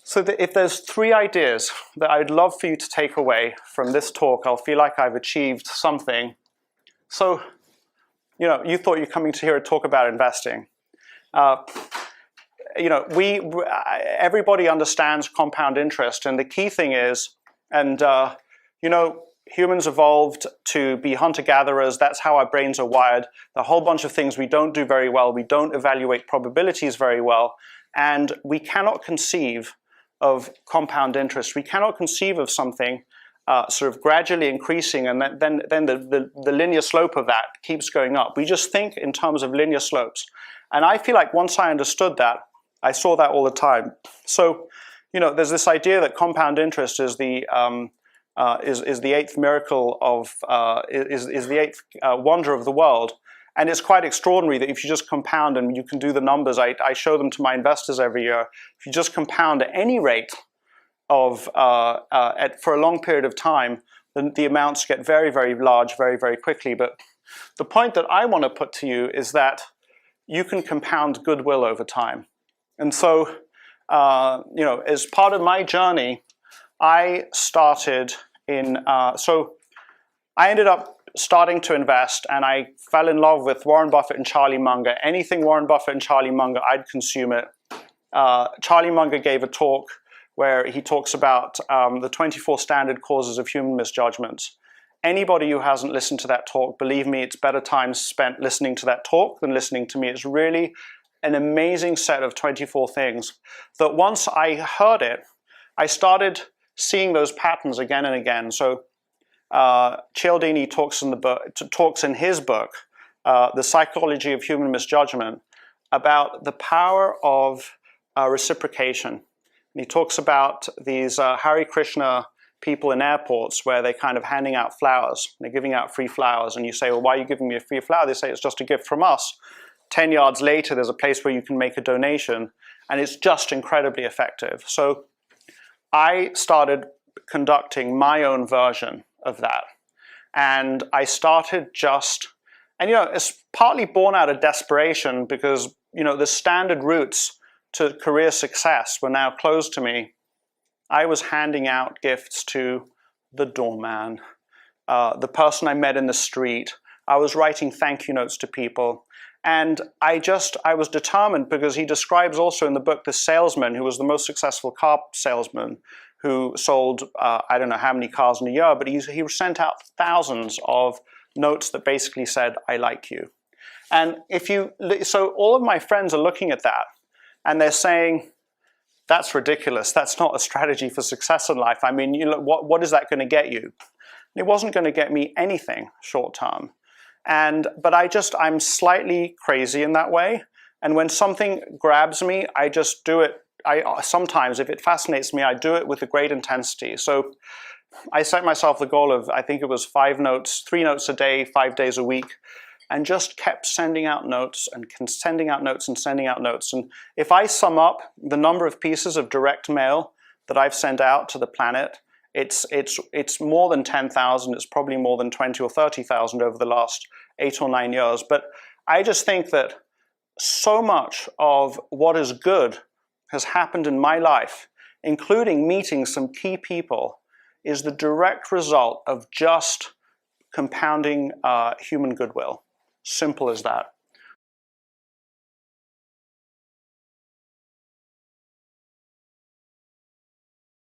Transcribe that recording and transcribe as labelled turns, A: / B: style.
A: So if there's 3 ideas that I'd love for you to take away from this talk, I'll feel like I've achieved something. So, you know, you thought you're coming to hear a talk about investing. You know, everybody understands compound interest, and the key thing is, and you know, humans evolved to be hunter-gatherers. That's how our brains are wired. A whole bunch of things we don't do very well. We don't evaluate probabilities very well, and we cannot conceive of compound interest. We cannot conceive of something sort of gradually increasing, and then the linear slope of that keeps going up. We just think in terms of linear slopes. And I feel like once I understood that, I saw that all the time. So, you know, there's this idea that compound interest is the 8th miracle of, is the 8th wonder of the world. And it's quite extraordinary that if you just compound, and you can do the numbers, I show them to my investors every year, if you just compound at any rate of, for a long period of time, then the amounts get very, very large very, very quickly. But the point that I want to put to you is that you can compound goodwill over time. And so, you know, as part of my journey, I started in, so I ended up starting to invest, and I fell in love with Warren Buffett and Charlie Munger. Anything Warren Buffett and Charlie Munger, I'd consume it. Charlie Munger gave a talk where he talks about the 24 standard causes of human misjudgments. Anybody who hasn't listened to that talk, believe me, it's better time spent listening to that talk than listening to me. It's really an amazing set of 24 things that once I heard it, I started seeing those patterns again and again. So Cialdini talks in his book, The Psychology of Human Misjudgment, about the power of reciprocation. And he talks about these Hare Krishna people in airports where they're kind of handing out flowers. They're giving out free flowers, and you say, well, why are you giving me a free flower? They say, it's just a gift from us. 10 yards later, there's a place where you can make a donation, and it's just incredibly effective. So I started conducting my own version of that. And I started and you know, it's partly born out of desperation because, you know, the standard routes to career success were now closed to me. I was handing out gifts to the doorman, the person I met in the street. I was writing thank you notes to people. And I was determined, because he describes also in the book the salesman who was the most successful car salesman who sold, I don't know how many cars in a year, but he sent out thousands of notes that basically said, I like you. And so all of my friends are looking at that and they're saying, that's ridiculous. That's not a strategy for success in life. I mean, you know, what is that going to get you? It wasn't going to get me anything short term. But I'm slightly crazy in that way. And when something grabs me, I just do it. Sometimes, if it fascinates me, I do it with a great intensity. So I set myself the goal of, I think it was 3 notes a day, 5 days a week, and just kept sending out notes and sending out notes and sending out notes. And if I sum up the number of pieces of direct mail that I've sent out to the planet, it's more than 10,000. It's probably more than 20 or 30,000 over the last 8 or 9 years. But I just think that so much of what is good has happened in my life, including meeting some key people, is the direct result of just compounding human goodwill. Simple as that.